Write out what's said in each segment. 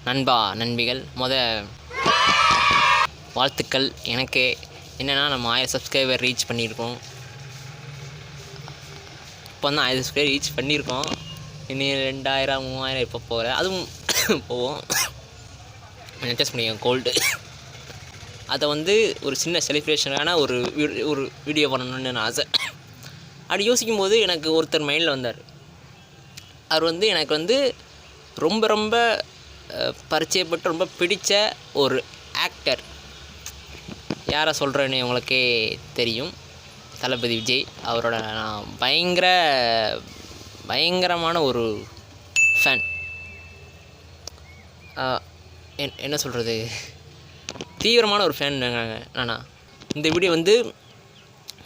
நண்பா நண்பிகள் வாழ்த்துக்கள். எனக்கு என்னென்னா நம்ம 1000 சப்ஸ்கிரைபர் ரீச் பண்ணியிருக்கோம். இப்போ தான் 1000 சப்ஸ்கிரைபர் ரீச் பண்ணியிருக்கோம். இனி 2000 3000 இப்போ போகிறேன். அதுவும் போவோம். டெஸ்ட் பண்ணிக்கோங்க கோல்டு. அதை ஒரு சின்ன செலிப்ரேஷனான ஒரு வீடியோ பண்ணணும்னு நான் ஆசை. அப்படி யோசிக்கும்போது எனக்கு ஒருத்தர் மைண்டில் வந்தார். அவர் எனக்கு ரொம்ப ரொம்ப பரிச்சயப்பட்டு ரொம்ப பிடித்த ஒரு ஆக்டர். யாரை சொல்கிறேன்னு உங்களுக்கே தெரியும். தளபதி விஜய். அவரோட நான் பயங்கரமான ஒரு ஃபேன். என்ன சொல்கிறது, தீவிரமான ஒரு ஃபேன் நானா. இந்த வீடியோ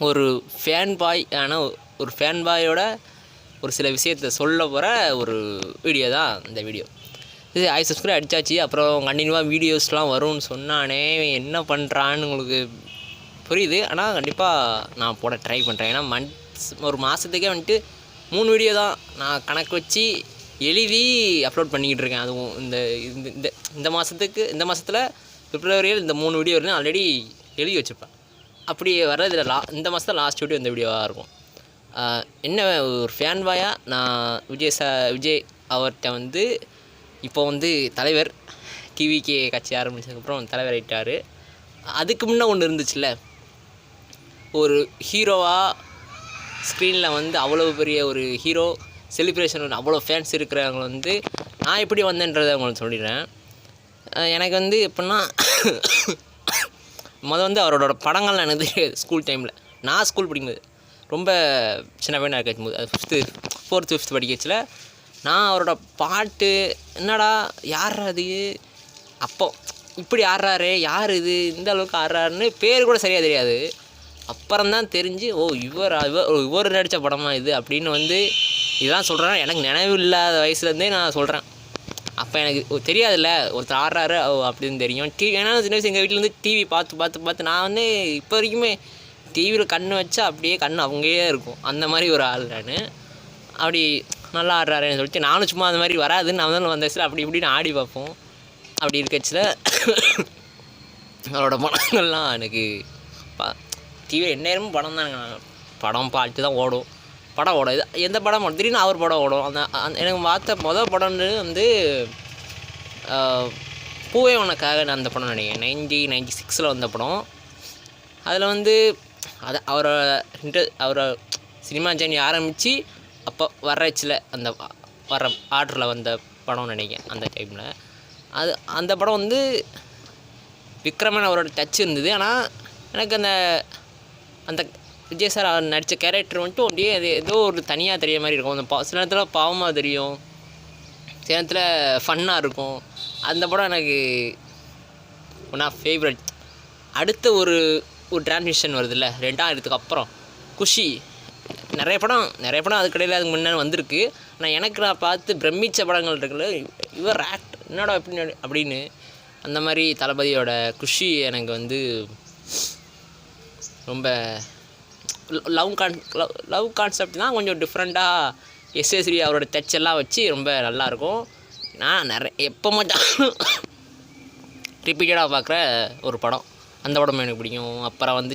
ஒரு ஃபேன் பாயோட ஒரு சில விஷயத்தை சொல்ல போகிற ஒரு வீடியோ தான் இந்த வீடியோ. இது 1000 சப்ஸ்கிரைபர் அடித்தாச்சு. அப்புறம் கண்டினியூவாக வீடியோஸ்லாம் வரும்னு சொன்னானே, என்ன பண்ணுறான்னு உங்களுக்கு புரியுது. ஆனால் கண்டிப்பாக நான் போட ட்ரை பண்ணுறேன். ஏன்னா ஒரு மாதத்துக்கே 3 வீடியோ தான் நான் கணக்கு வச்சு எழுதி அப்லோட் பண்ணிக்கிட்டு இருக்கேன். அதுவும் இந்த மாதத்தில் பிப்ரவரியில் இந்த 3 வீடியோ வரையும் ஆல்ரெடி எழுதி வச்சுருப்பேன். அப்படி வர்றதில் இந்த மாதத்தில் லாஸ்ட் வீடியோ இந்த வீடியோவாக இருக்கும். என்ன ஒரு ஃபேன் பாயாக நான் விஜய் அவர்கிட்ட இப்போ தலைவர் டிவிகே கட்சி ஆரம்பித்ததுக்கப்புறம் தலைவர் ஆகிட்டார். அதுக்கு முன்னே ஒன்று இருந்துச்சுல்ல, ஒரு ஹீரோவாக ஸ்க்ரீனில் அவ்வளோ பெரிய ஒரு ஹீரோ செலிப்ரேஷன் அவ்வளோ ஃபேன்ஸ் இருக்கிறவங்க நான் எப்படி வந்தேன்றதை உங்களுக்கு சொல்லிடுறேன். எனக்கு எப்படின்னா அவரோட படங்கள்லாம் எனக்கு தெரியாது. ஸ்கூல் டைமில் நான் ஸ்கூல் படிக்கும்போது ரொம்ப சின்ன பையனாக இருக்கும்போது, அது 4th 5th படிக்கச்சில் நான் அவரோட பாட்டு என்னடா யார் அது, அப்போ இப்படி ஆடுறாரு, யார் இது இந்த அளவுக்கு ஆடுறாருன்னு பேர் கூட சரியாக தெரியாது. அப்புறம்தான் தெரிஞ்சு இவர் நடித்த படமா இது அப்படின்னு இதெல்லாம் சொல்கிறேன். எனக்கு நினைவு இல்லாத வயசுலேருந்தே நான் சொல்கிறேன். அப்போ எனக்கு தெரியாதுல்ல, ஒருத்தர் ஆடுறாரு அப்படின்னு தெரியும். ஏன்னா சின்ன வயசு எங்கள் வீட்டில் டிவி பார்த்து நான் இப்போ வரைக்குமே டிவியில் கண் வச்சா அப்படியே கண் அவங்களே இருக்கும். அந்த மாதிரி ஒரு ஆள் நான். அப்படி நல்லா ஆடுறாருன்னு சொல்லிட்டு நானும் சும்மா அந்த மாதிரி வராதுன்னு நான் வந்தச்சில் அப்படி இப்படின்னு ஆடி பார்ப்போம். அப்படி இருக்கச்சில் அவரோட படங்கள்லாம் எனக்கு டிவியில் எந்நேரமும் படம் தானுங்க. படம் பாட்டு தான் ஓடும். படம் ஓடும். இது எந்த படம் ஓடும், திடீர்னு அவர் படம் ஓடும். எனக்கு பார்த்த மொதல் படம்னு பூவே உனக்காக நான் அந்த படம் நினைக்கிறேன். 1996 வந்த படம். அதில் அவரை சினிமா ஜேர்னி ஆரம்பித்து அப்போ வர்றச்சில் வர்ற ஆர்டரில் வந்த படம்னு நினைக்கிறேன். அந்த டைமில் அந்த படம் விக்ரமன் அவரோட டச் இருந்தது. ஆனால் எனக்கு அந்த விஜய் சார் அவர் நடித்த கேரக்டர் அப்படியே அது ஏதோ ஒரு தனியாக தெரிய மாதிரி இருக்கும். சில நேரத்தில் பாவமாக தெரியும், சில நேரத்தில் ஃபன்னாக இருக்கும். அந்த படம் எனக்கு ஒன் ஆஃப் ஃபேவரட். அடுத்த ஒரு டிரான்சிஷன் வருதுல்ல 2000க்கு அப்புறம் குஷி, நிறைய படம் அதுக்கடையில் அதுக்கு முன்னாடி வந்திருக்கு. ஆனால் எனக்கு நான் பார்த்து பிரமிச்ச படங்கள் இருக்குல்ல, இவர் ஆக்ட் என்னடா அப்படின்னு அந்த மாதிரி தளபதியோட குஷி எனக்கு ரொம்ப லவ் கான்செப்ட் தான். கொஞ்சம் டிஃப்ரெண்ட்டாக எஸ்எஸ்ரி அவரோட டச்செல்லாம் வச்சு ரொம்ப நல்லாயிருக்கும். நான் எப்போ மட்டும் ரிப்பீட்டடாக பார்க்குற ஒரு படம். அந்த படம் எனக்கு பிடிக்கும். அப்புறம்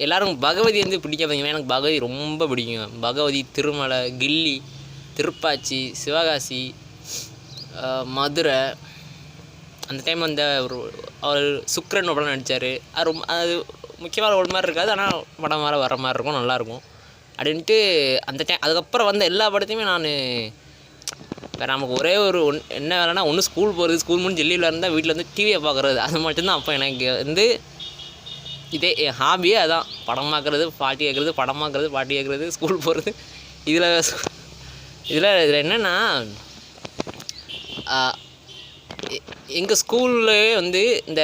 எல்லோரும் பகவதி பிடிக்காதீங்க, எனக்கு பகவதி ரொம்ப பிடிக்கும். பகவதி, திருமலை, கில்லி, திருப்பாச்சி, சிவகாசி, மதுரை. அந்த டைம் அவர் சுக்ரன் படம் நடித்தார். அது முக்கியமான ஒரு மாதிரி இருக்காது, ஆனால் படம் வர மாதிரி இருக்கும், நல்லாயிருக்கும் அப்படின்ட்டு அந்த டைம். அதுக்கப்புறம் எல்லா படத்தையுமே நான் வேறு நமக்கு ஒரே என்ன வேலைன்னா ஒன்று ஸ்கூல் போகிறது, ஸ்கூல் முடிஞ்சு லீவில் இருந்தால் வீட்டில் டிவியை பார்க்குறது, அது மட்டும்தான். அப்போ எனக்கு இதே என் ஹாபியே அதான். படம் பார்க்குறது, பாட்டு கேட்குறது, படம் பார்க்குறது, பாட்டு கேட்குறது, ஸ்கூல் போகிறது. இதில் என்னென்னா எங்கள் ஸ்கூல்லே இந்த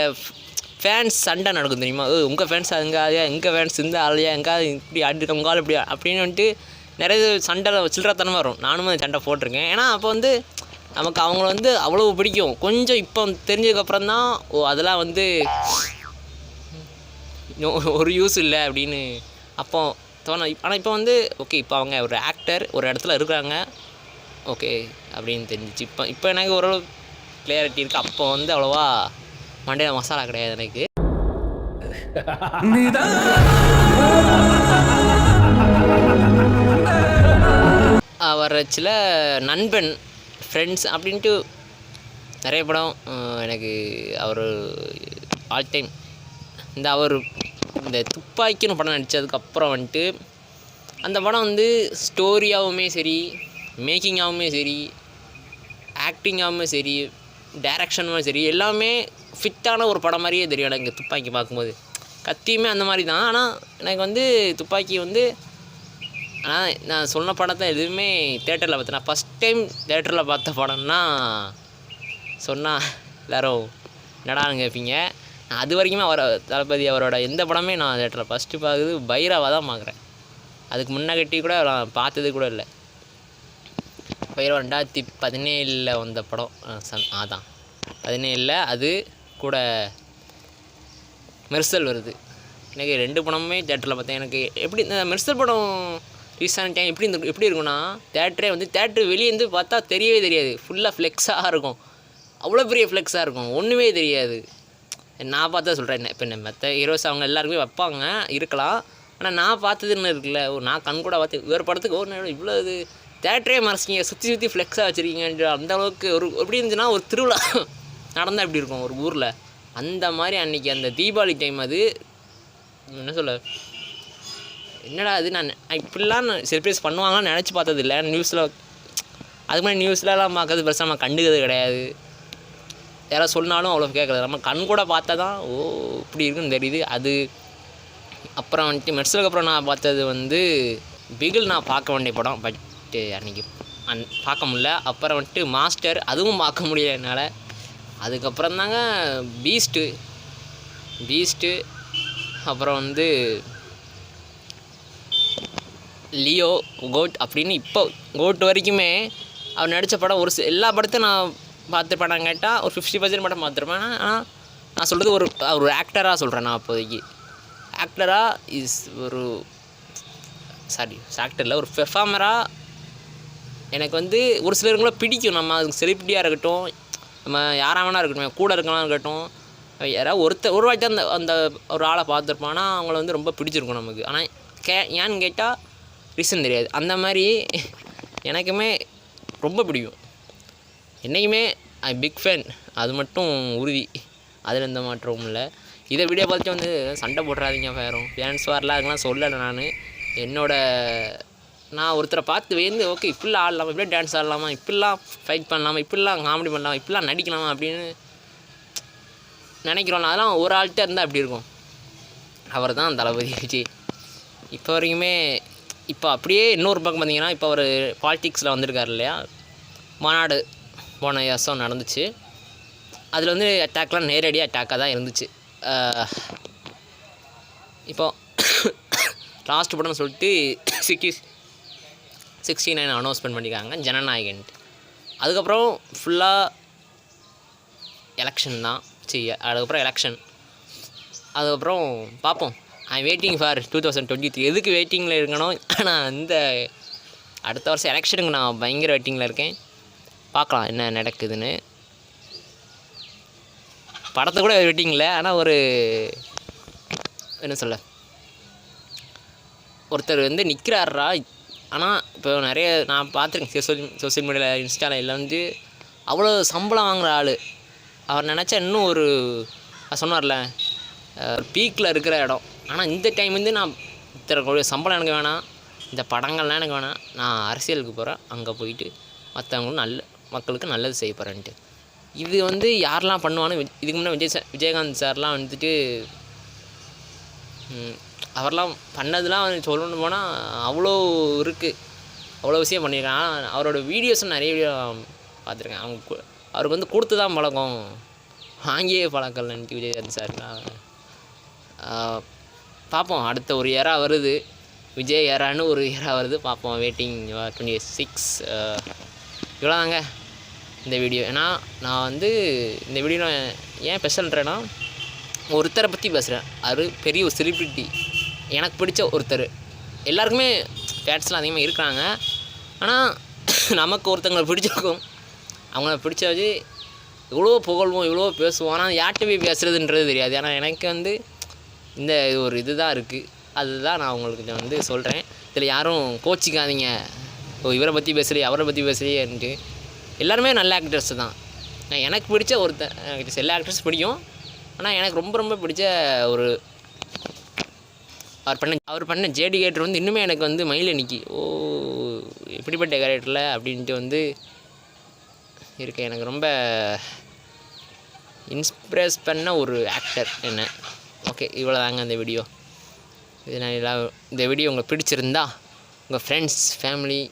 ஃபேன்ஸ் சண்டை நடக்கும் தெரியுமா. உங்கள் ஃபேன்ஸ் அங்கே ஆலையா, எங்கள் ஃபேன்ஸ் இந்த ஆலையா, எங்காவது இப்படி ஆடிருக்க உங்கால் இப்படி அப்படின்னு நிறைய சண்டை சில்லறத்தனமாக வரும். நானும் சண்டை போட்டிருக்கேன். ஏன்னா அப்போ நமக்கு அவங்கள அவ்வளோ பிடிக்கும். கொஞ்சம் இப்போ தெரிஞ்சதுக்கப்புறம் தான் அதெல்லாம் ஒரு யூஸ் இல்லை அப்படின்னு அப்போ தோணும். ஆனால் இப்போ ஓகே, இப்போ அவங்க ஒரு ஆக்டர் ஒரு இடத்துல இருக்கிறாங்க ஓகே அப்படின்னு தெரிஞ்சிச்சு. இப்போ எனக்கு ஓரளவு கிளியாரிட்டி இருக்குது. அப்போ வந்து அவ்வளோவா மண்டையில் மசாலா கிடையாது எனக்கு. அவர் சில நண்பன் ஃப்ரெண்ட்ஸ் அப்படின்ட்டு நிறைய படம் எனக்கு அவர் ஆல் டைம். இந்த துப்பாக்கின்னு படம் நடித்ததுக்கப்புறம் வந்துட்டு அந்த படம் வந்து ஸ்டோரியாகவுமே சரி, மேக்கிங்காகவுமே சரி, ஆக்டிங்காகவுமே சரி, டைரக்ஷனுமே சரி, எல்லாமே ஃபிட்டான ஒரு படம் மாதிரியே தெரியும் எனக்கு துப்பாக்கி பார்க்கும்போது. கத்தியுமே அந்த மாதிரி தான். ஆனால் எனக்கு வந்து துப்பாக்கி வந்து, ஆனால் நான் சொன்ன படத்தை எதுவுமே தேட்டரில் பார்த்தேன். நான் ஃபஸ்ட் டைம் தேட்டரில் பார்த்த படம்னா சொன்னால் எல்லோரும் என்னடான்னு கேட்பீங்க. நான் அது வரைக்குமே தளபதி அவரோட எந்த படமே நான் தேட்டரில் ஃபஸ்ட்டு பார்க்குறது பைரவா தான் பார்க்குறேன். அதுக்கு முன்னகட்டி கூட நான் பார்த்தது கூட இல்லை. பைரவா 2017 வந்த படம். அதான் 17 அது கூட மெர்சல் வருது. எனக்கு 2 படமுமே தேட்டரில் பார்த்தேன். எனக்கு எப்படி இந்த மெர்சல் படம் ரீசெண்ட் டைம் எப்படி இருக்குன்னா, தேட்டரு வெளியே இருந்து பார்த்தா தெரியவே தெரியாது. ஃபுல்லாக ஃப்ளெக்ஸாக இருக்கும். அவ்வளோ பெரிய ஃப்ளெக்ஸாக இருக்கும், ஒன்றுமே தெரியாது. நான் பார்த்தா சொல்கிறேன். இப்போ மற்ற ஹீரோஸ் அவங்க எல்லாருக்குமே வைப்பாங்க, இருக்கலாம். ஆனால் நான் பார்த்ததுன்னு இருக்குல்ல, நான் கண் கூட பார்த்து வேறு படத்துக்கு இவ்வளோ இது தேட்டரே மறைச்சிங்க, சுற்றி ஃப்ளெக்ஸாக வச்சுருக்கீங்கன்ற அந்த அளவுக்கு எப்படி இருந்துச்சுன்னா, ஒரு திருவிழா நடந்தால் எப்படி இருக்கும் ஒரு ஊரில், அந்த மாதிரி அன்றைக்கி அந்த தீபாவளி டைம். அது என்ன சொல்ல, என்னடா அது, நான் இப்படிலாம் சர்ப்ரைஸ் பண்ணுவாங்கன்னு நினச்சி பார்த்ததில்ல. நியூஸில் அதுக்கு மாதிரி நியூஸ்லலாம் பார்க்கறது பெருசாக நம்ம கண்டுக்கிறது கிடையாது. யாராவது சொன்னாலும் அவ்வளோ கேட்குறது, நம்ம கண் கூட பார்த்தா தான் இப்படி இருக்குன்னு தெரியுது. அது அப்புறம் வந்துட்டு மெர்சலுக்கு அப்புறம் நான் பார்த்தது வந்து பிகில். நான் பார்க்க வேண்டிய படம், பட்டு அன்றைக்கி பார்க்க முடியல. அப்புறம் வந்துட்டு மாஸ்டர், அதுவும் பார்க்க முடியல என்னால். அதுக்கப்புறம் தாங்க பீஸ்ட்டு, அப்புறம் வந்து லியோ, கோட் அப்படின்னு. இப்போ கோட் வரைக்குமே அவர் நடித்த படம் எல்லா படத்தையும் நான் பார்த்துருப்பேன். கேட்டால் ஒரு 50% படம் பார்த்துருப்பேன். ஆனால் நான் சொல்கிறது ஒரு ஆக்டராக சொல்கிறேன். நான் அப்போதைக்கு ஆக்டராக ஆக்டரில் ஒரு பெர்ஃபார்மராக எனக்கு வந்து ஒரு சிலருங்கள பிடிக்கும். நம்ம அதுக்கு செலிபிரிட்டியாக இருக்கட்டும், நம்ம யாராக வேணா இருக்கட்டும், கூட இருக்கலாம் இருக்கட்டும், யாராவது ஒரு வாட்டி அந்த ஒரு ஆளை பார்த்துருப்பான்னா அவங்கள வந்து ரொம்ப பிடிச்சிருக்கும் நமக்கு. ஆனால் ஏன்னு கேட்டால் ரீசன் தெரியாது. அந்த மாதிரி எனக்குமே ரொம்ப பிடிக்கும். என்றைக்குமே பிக் ஃபேன், அது மட்டும் உறுதி. அதில் எந்த மாற்றமும் இல்லை. இதை வீடியோ பார்த்துட்டு வந்து சண்டை போடுறாதீங்க, ஃபேன்ஸ் வரலாம் அதுக்கெலாம் சொல்லலை. நான் ஒருத்தரை பார்த்து வேந்து ஓகே இப்படிலாம் ஆடலாமா, இப்படிலாம் டான்ஸ் ஆடலாமா, இப்படிலாம் ஃபைட் பண்ணலாமா, இப்படிலாம் காமெடி பண்ணலாமா, இப்படிலாம் நடிக்கலாமா அப்படின்னு நினைக்கிறோம். அதெல்லாம் ஒரு ஆள்கிட்ட இருந்தால் அப்படி இருக்கும். அவர் தான் தளபதி விஜய். இப்போ வரைக்குமே இப்போ அப்படியே இன்னொரு பக்கம் பார்த்திங்கன்னா, இப்போ அவர் பாலிடிக்ஸில் வந்திருக்காரு இல்லையா, மாநாடு போன வருஷம் நடந்துச்சு. அதில் வந்து அட்டாக்லாம் நேரடியாக அட்டாக்காக தான் இருந்துச்சு. இப்போ லாஸ்ட் படம்னு சொல்லிட்டு 69 அனௌன்ஸ்மெண்ட் பண்ணியிருக்காங்க, ஜனநாயகன்ட்டு. அதுக்கப்புறம் ஃபுல்லாக எலெக்ஷன் தான். அதுக்கப்புறம் எலெக்ஷன், அதுக்கப்புறம் பார்ப்போம். ஐ வெயிட்டிங் ஃபார் 2023. எதுக்கு வெயிட்டிங்கில் இருக்கணும், ஆனால் அடுத்த வருஷம் எலெக்ஷனுக்கு நான் பயங்கர வெயிட்டிங்கில் இருக்கேன். பார்க்கலாம் என்ன நடக்குதுன்னு. படத்தை கூட வெயிட்டிங்கில், ஆனால் என்ன சொல்ல, ஒருத்தர் வந்து நிற்கிறாரா. ஆனால் இப்போ நிறைய நான் பார்த்துருக்கேன் சோசியல் மீடியாவில், இன்ஸ்டாவில் எல்லாம் வந்து அவ்வளோ சம்பளம் வாங்குகிற ஆள். அவர் நினச்சா இன்னும் சொன்னார்ல, பீக்கில் இருக்கிற இடம். ஆனால் இந்த டைம் வந்து நான் இத்தனை சம்பளம் எனக்கு வேணாம், இந்த படங்கள்லாம் எனக்கு வேணாம், நான் அரசியலுக்கு போகிறேன், அங்கே போயிட்டு மற்றவங்களும் மக்களுக்கு நல்லது செய்ய போகிறேன்ட்டு. இது வந்து யாரெல்லாம் பண்ணுவான்னு இதுக்கு முன்னே விஜயகாந்த் சார்லாம் வந்துட்டு அவர்லாம் பண்ணதெலாம் சொல்லணும் போனால் அவ்வளோ இருக்குது, அவ்வளோ விஷயம் பண்ணியிருக்காங்க. அவரோட வீடியோஸும் நிறைய வீடியோ பார்த்துருக்கேன். அவருக்கு வந்து கொடுத்து தான் பழக்கம், வாங்கியே பழக்கம்லன்ட்டு விஜயகாந்த் சார்லாம். பார்ப்போம், அடுத்த ஒரு ஏரா வருது, விஜய் ஏரான்னு ஒரு ஏரா வருது, பார்ப்போம். வெயிட்டிங் 26. இவ்வளோதாங்க இந்த வீடியோ. ஏன்னா நான் வந்து இந்த வீடியோ ஏன் ஸ்பெஷல்ன்றேன்னா, ஒருத்தரை பற்றி பேசுகிறேன். அது பெரிய ஒரு செலிப்ரிட்டி, எனக்கு பிடிச்ச ஒருத்தர். எல்லாருக்குமே ஃபேன்ஸ்லாம் அதிகமாக இருக்கிறாங்க. ஆனால் நமக்கு ஒருத்தங்களை பிடிச்சிருக்கும், அவங்கள பிடிச்ச வச்சு இவ்வளோ புகழ்வோம், இவ்வளோ பேசுவோம். ஆனால் யார்கிட்ட போய் பேசுகிறதுன்றது தெரியாது. ஏன்னா எனக்கு வந்து இந்த ஒரு இது தான் இருக்குது. அதுதான் நான் உங்களுக்கு வந்து சொல்கிறேன். இதில் யாரும் கோச்சிக்காதீங்க, இவரை பற்றி பேசுகிறே அவரை பற்றி பேசுகிறேன்ட்டு. எல்லாருமே நல்ல ஆக்டர்ஸ் தான். எனக்கு பிடிச்ச எனக்கு எல்லா ஆக்டர்ஸ் பிடிக்கும். ஆனால் எனக்கு ரொம்ப ரொம்ப பிடிச்ச ஒரு அவர் பண்ண ஜேடி கேரக்டர் வந்து இன்னுமே எனக்கு வந்து மைண்டில் நிற்கி. எப்படிப்பட்ட கேரக்டரில் அப்படின்ட்டு வந்து இருக்கு. எனக்கு ரொம்ப இன்ஸ்பிரஸ் பண்ண ஒரு ஆக்டர் என்ன. ஓகே, இவ்வளோ தாங்க இந்த வீடியோ. இது நான் இந்த வீடியோ உங்களுக்கு பிடிச்சிருந்தா உங்கள் ஃப்ரெண்ட்ஸ், ஃபேமிலி,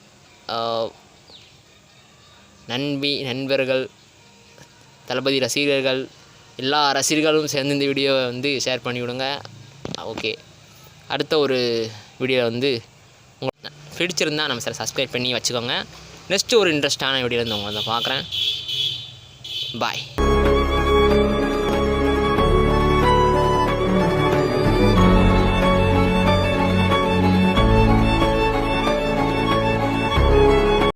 நண்பர்கள், தளபதி ரசிகர்கள், எல்லா ரசிகர்களும் சேர்ந்து இந்த வீடியோவை வந்து ஷேர் பண்ணிவிடுங்க. ஓகே, அடுத்த ஒரு வீடியோ வந்து உங்களுக்கு பிடிச்சிருந்தா நம்ம சார் சப்ஸ்கிரைப் பண்ணி வச்சுக்கோங்க. நெக்ஸ்ட்டு ஒரு இன்ட்ரெஸ்டான வீடியோ வந்து உங்களை பார்க்குறேன். பாய்.